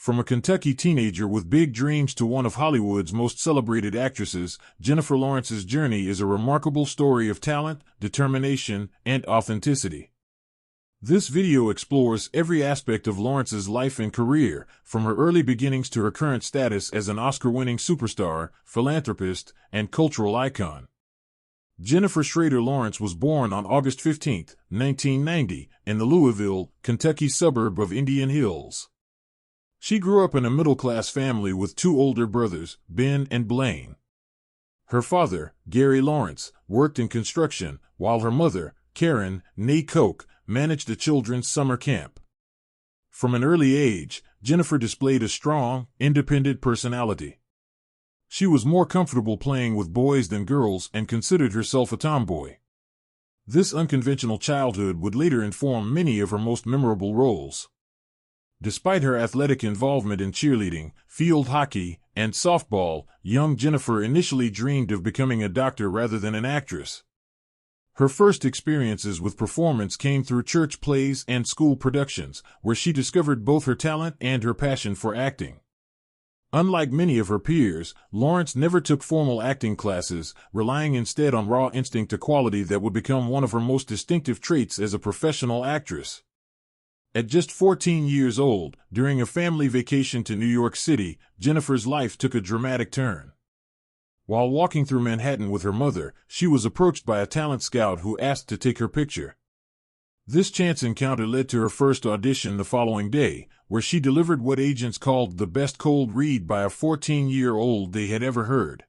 From a Kentucky teenager with big dreams to one of Hollywood's most celebrated actresses, Jennifer Lawrence's journey is a remarkable story of talent, determination, and authenticity. This video explores every aspect of Lawrence's life and career, from her early beginnings to her current status as an Oscar-winning superstar, philanthropist, and cultural icon. Jennifer Schrader Lawrence was born on August 15, 1990, in the Louisville, Kentucky suburb of Indian Hills. She grew up in a middle-class family with two older brothers, Ben and Blaine. Her father, Gary Lawrence, worked in construction, while her mother, Karen, née Coke, managed a children's summer camp. From an early age, Jennifer displayed a strong, independent personality. She was more comfortable playing with boys than girls and considered herself a tomboy. This unconventional childhood would later inform many of her most memorable roles. Despite her athletic involvement in cheerleading, field hockey, and softball, young Jennifer initially dreamed of becoming a doctor rather than an actress. Her first experiences with performance came through church plays and school productions, where she discovered both her talent and her passion for acting. Unlike many of her peers, Lawrence never took formal acting classes, relying instead on raw instinct, a quality that would become one of her most distinctive traits as a professional actress. At just 14 years old, during a family vacation to New York City, Jennifer's life took a dramatic turn. While walking through Manhattan with her mother, she was approached by a talent scout who asked to take her picture. This chance encounter led to her first audition the following day, where she delivered what agents called the best cold read by a 14-year-old they had ever heard.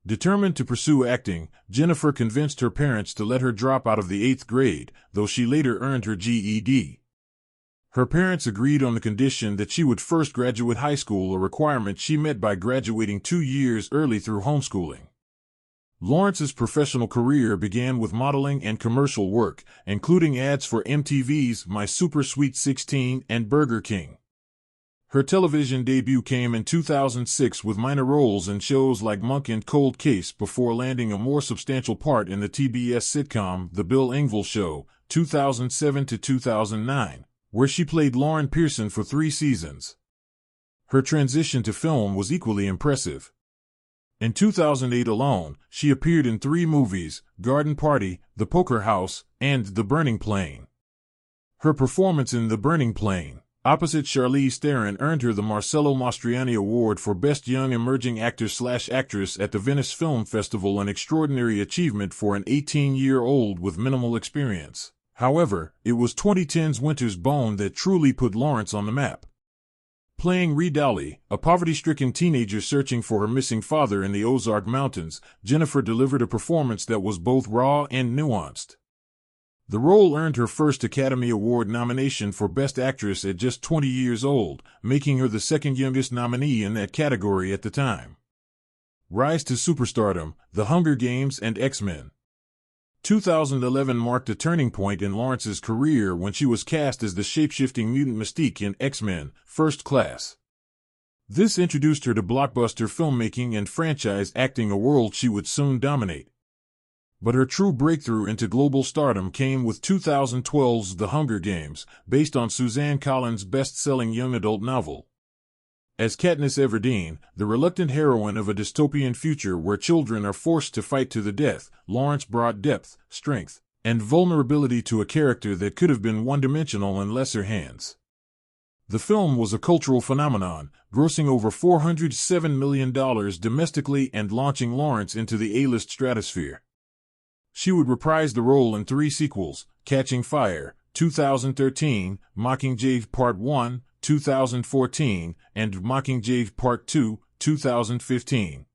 Determined to pursue acting, Jennifer convinced her parents to let her drop out of the 8th grade, though she later earned her GED. Her parents agreed on the condition that she would first graduate high school, a requirement she met by graduating 2 years early through homeschooling. Lawrence's professional career began with modeling and commercial work, including ads for MTV's My Super Sweet 16 and Burger King. Her television debut came in 2006 with minor roles in shows like Monk and Cold Case before landing a more substantial part in the TBS sitcom The Bill Engvall Show, 2007 to 2009. Where she played Lauren Pearson for 3 seasons. Her transition to film was equally impressive. In 2008 alone, she appeared in 3 movies, Garden Party, The Poker House, and The Burning Plane. Her performance in The Burning Plane, opposite Charlize Theron, earned her the Marcello Mastroianni Award for Best Young Emerging Actor/Actress at the Venice Film Festival, an extraordinary achievement for an 18-year-old with minimal experience. However, it was 2010's Winter's Bone that truly put Lawrence on the map. Playing Ree Dowley, a poverty-stricken teenager searching for her missing father in the Ozark Mountains, Jennifer delivered a performance that was both raw and nuanced. The role earned her first Academy Award nomination for Best Actress at just 20 years old, making her the second youngest nominee in that category at the time. Rise to superstardom, The Hunger Games and X-Men. 2011 marked a turning point in Lawrence's career when she was cast as the shape-shifting mutant Mystique in X-Men: First Class. This introduced her to blockbuster filmmaking and franchise acting, a world she would soon dominate. But her true breakthrough into global stardom came with 2012's The Hunger Games, based on Suzanne Collins' best-selling young adult novel. As Katniss Everdeen, the reluctant heroine of a dystopian future where children are forced to fight to the death, Lawrence brought depth, strength, and vulnerability to a character that could have been one-dimensional in lesser hands. The film was a cultural phenomenon, grossing over $407 million domestically and launching Lawrence into the A-list stratosphere. She would reprise the role in 3 sequels: Catching Fire, 2013, Mockingjay Part 1, 2014, and Mockingjay Part 2, 2015.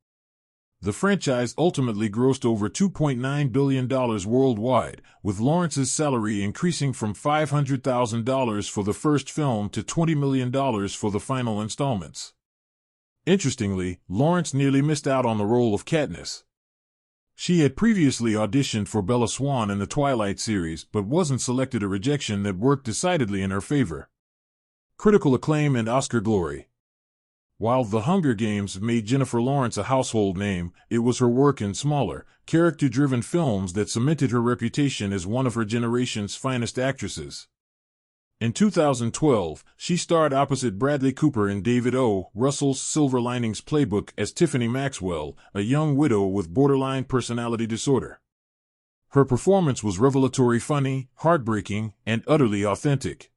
The franchise ultimately grossed over $2.9 billion worldwide, with Lawrence's salary increasing from $500,000 for the first film to $20 million for the final installments. Interestingly, Lawrence nearly missed out on the role of Katniss. She had previously auditioned for Bella Swan in the Twilight series but wasn't selected, a rejection that worked decidedly in her favor. Critical acclaim and Oscar glory. While The Hunger Games made Jennifer Lawrence a household name, it was her work in smaller, character-driven films that cemented her reputation as one of her generation's finest actresses. In 2012, she starred opposite Bradley Cooper in David O. Russell's Silver Linings Playbook as Tiffany Maxwell, a young widow with borderline personality disorder. Her performance was revelatory, funny, heartbreaking, and utterly authentic.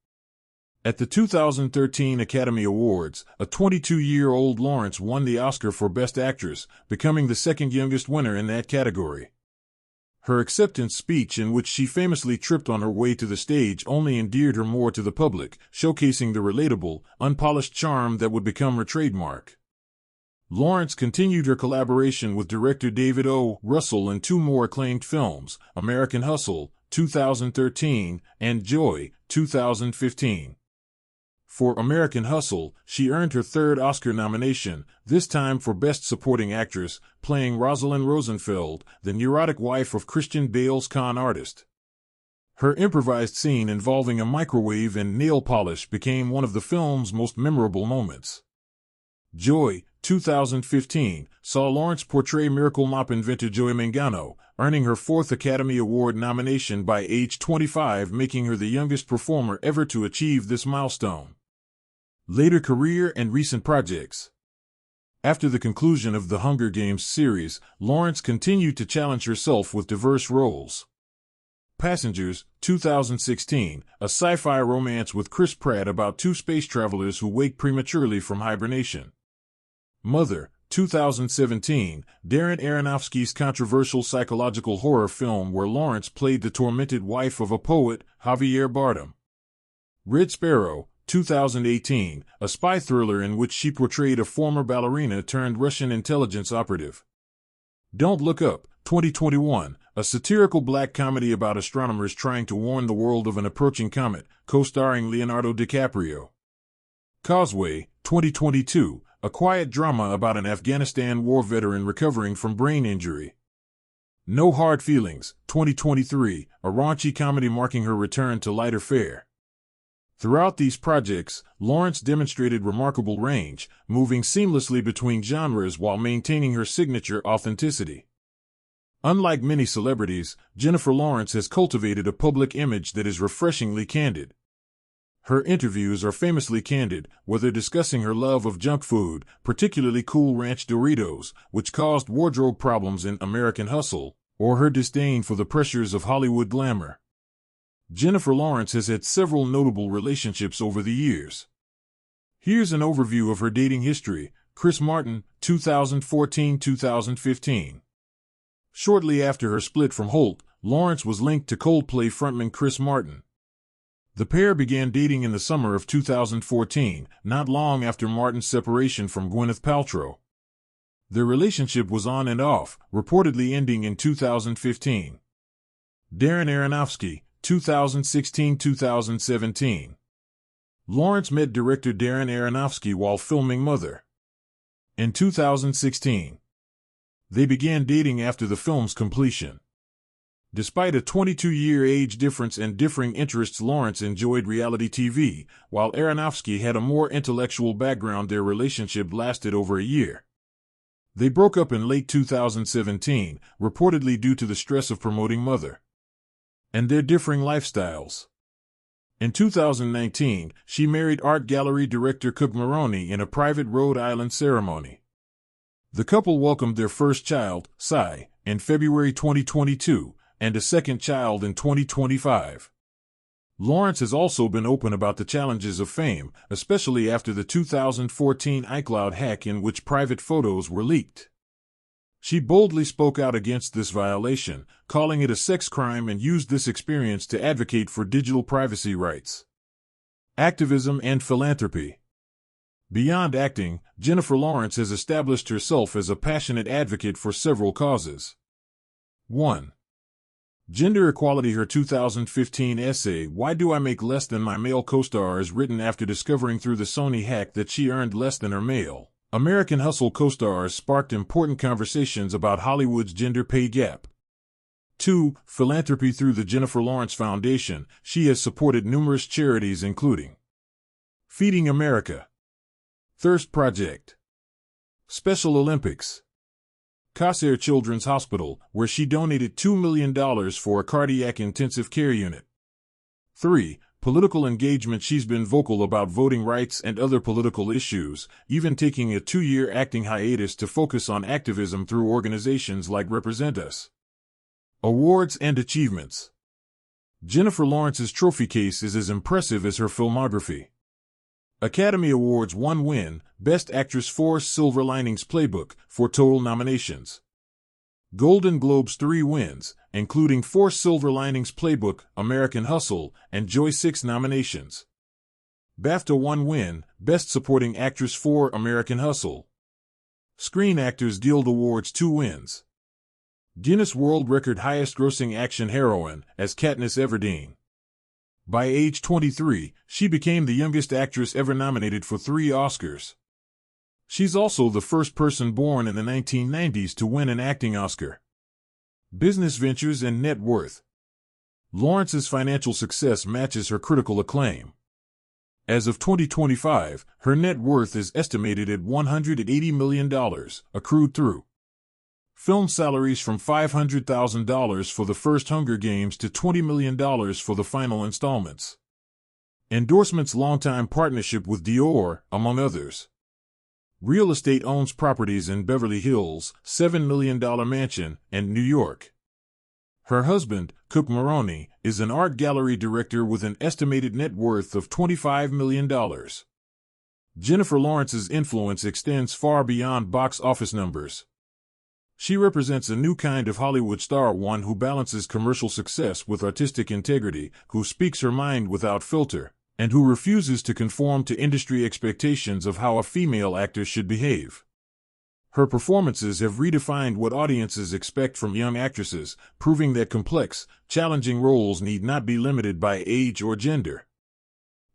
At the 2013 Academy Awards, a 22-year-old Lawrence won the Oscar for Best Actress, becoming the second youngest winner in that category. Her acceptance speech, in which she famously tripped on her way to the stage, only endeared her more to the public, showcasing the relatable, unpolished charm that would become her trademark. Lawrence continued her collaboration with director David O. Russell in two more acclaimed films, American Hustle, 2013, and Joy, 2015. For American Hustle, she earned her third Oscar nomination, this time for Best Supporting Actress, playing Rosalind Rosenfeld, the neurotic wife of Christian Bale's con artist. Her improvised scene involving a microwave and nail polish became one of the film's most memorable moments. Joy, 2015, saw Lawrence portray miracle mop inventor Joey Mangano, earning her fourth Academy Award nomination by age 25, making her the youngest performer ever to achieve this milestone. Later career and recent projects. After the conclusion of the Hunger Games series, Lawrence continued to challenge herself with diverse roles. Passengers, 2016, a sci-fi romance with Chris Pratt about two space travelers who wake prematurely from hibernation. Mother, 2017, Darren Aronofsky's controversial psychological horror film where Lawrence played the tormented wife of a poet, Javier Bardem. Red Sparrow, 2018, a spy thriller in which she portrayed a former ballerina turned Russian intelligence operative. Don't Look Up, 2021, a satirical black comedy about astronomers trying to warn the world of an approaching comet, co-starring Leonardo DiCaprio. Causeway, 2022, a quiet drama about an Afghanistan war veteran recovering from brain injury. No Hard Feelings, 2023, a raunchy comedy marking her return to lighter fare. Throughout these projects, Lawrence demonstrated remarkable range, moving seamlessly between genres while maintaining her signature authenticity. Unlike many celebrities, Jennifer Lawrence has cultivated a public image that is refreshingly candid. Her interviews are famously candid, whether discussing her love of junk food, particularly Cool Ranch Doritos, which caused wardrobe problems in American Hustle, or her disdain for the pressures of Hollywood glamour. Jennifer Lawrence has had several notable relationships over the years. Here's an overview of her dating history. Chris Martin, 2014-2015. Shortly after her split from Holt, Lawrence was linked to Coldplay frontman Chris Martin. The pair began dating in the summer of 2014, not long after Martin's separation from Gwyneth Paltrow. Their relationship was on and off, reportedly ending in 2015. Darren Aronofsky, 2016-2017. Lawrence met director Darren Aronofsky while filming Mother. In 2016. They began dating after the film's completion. Despite a 22-year age difference and differing interests, Lawrence enjoyed reality TV, while Aronofsky had a more intellectual background. Their relationship lasted over a year. They broke up in late 2017, reportedly due to the stress of promoting Mother and their differing lifestyles. In 2019, she married art gallery director Cook Maroney in a private Rhode Island ceremony. The couple welcomed their first child, Cy, in February 2022, and a second child in 2025. Lawrence has also been open about the challenges of fame, especially after the 2014 iCloud hack in which private photos were leaked. She boldly spoke out against this violation, calling it a sex crime, and used this experience to advocate for digital privacy rights. Activism and philanthropy. Beyond acting, Jennifer Lawrence has established herself as a passionate advocate for several causes. 1. Gender equality. Her 2015 essay, Why Do I Make Less Than My Male Co-Star, is written after discovering through the Sony hack that she earned less than her male American Hustle co-stars, sparked important conversations about Hollywood's gender pay gap. 2. Philanthropy. Through the Jennifer Lawrence Foundation, she has supported numerous charities including Feeding America, Thirst Project, Special Olympics, 𝐘𝐨𝐮𝐫 Children's Hospital, where she donated $2 million for a cardiac intensive care unit. 3. Political engagement: she's been vocal about voting rights and other political issues, even taking a 2-year acting hiatus to focus on activism through organizations like Represent Us. Awards and achievements. Jennifer Lawrence's trophy case is as impressive as her filmography. Academy Awards: 1 win, Best Actress 4 Silver Linings Playbook, 4 total nominations. Golden Globes: 3 wins, including 4 Silver Linings Playbook, American Hustle, and Joy: 6 nominations. BAFTA: 1 win, Best Supporting Actress 4 American Hustle. Screen Actors Guild Awards: 2 wins. Guinness World Record Highest Grossing Action Heroine, as Katniss Everdeen. By age 23, she became the youngest actress ever nominated for 3 Oscars. She's also the first person born in the 1990s to win an acting Oscar. Business ventures and net worth. Lawrence's financial success matches her critical acclaim. As of 2025, her net worth is estimated at $180 million, accrued through film salaries from $500,000 for the first Hunger Games to $20 million for the final installments. Endorsements: longtime partnership with Dior, among others. Real estate: owns properties in Beverly Hills, $7 million mansion, and New York. Her husband, Cook Maroney, is an art gallery director with an estimated net worth of $25 million. Jennifer Lawrence's influence extends far beyond box office numbers. She represents a new kind of Hollywood star, one who balances commercial success with artistic integrity, who speaks her mind without filter, and who refuses to conform to industry expectations of how a female actor should behave. Her performances have redefined what audiences expect from young actresses, proving that complex, challenging roles need not be limited by age or gender.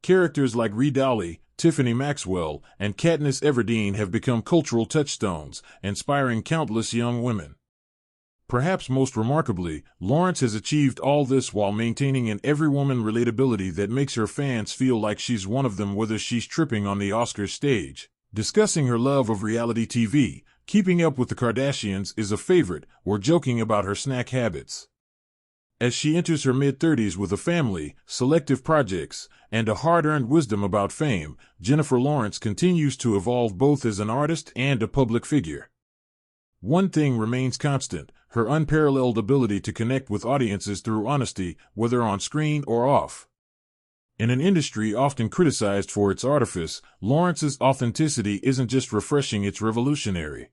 Characters like Ree Dowley, Tiffany Maxwell, and Katniss Everdeen have become cultural touchstones, inspiring countless young women. Perhaps most remarkably, Lawrence has achieved all this while maintaining an every-woman relatability that makes her fans feel like she's one of them, whether she's tripping on the Oscars stage, discussing her love of reality TV, keeping up with the Kardashians is a favorite, or joking about her snack habits. As she enters her mid-30s with a family, selective projects, and a hard-earned wisdom about fame, Jennifer Lawrence continues to evolve both as an artist and a public figure. One thing remains constant: her unparalleled ability to connect with audiences through honesty, whether on screen or off. In an industry often criticized for its artifice, Lawrence's authenticity isn't just refreshing, it's revolutionary.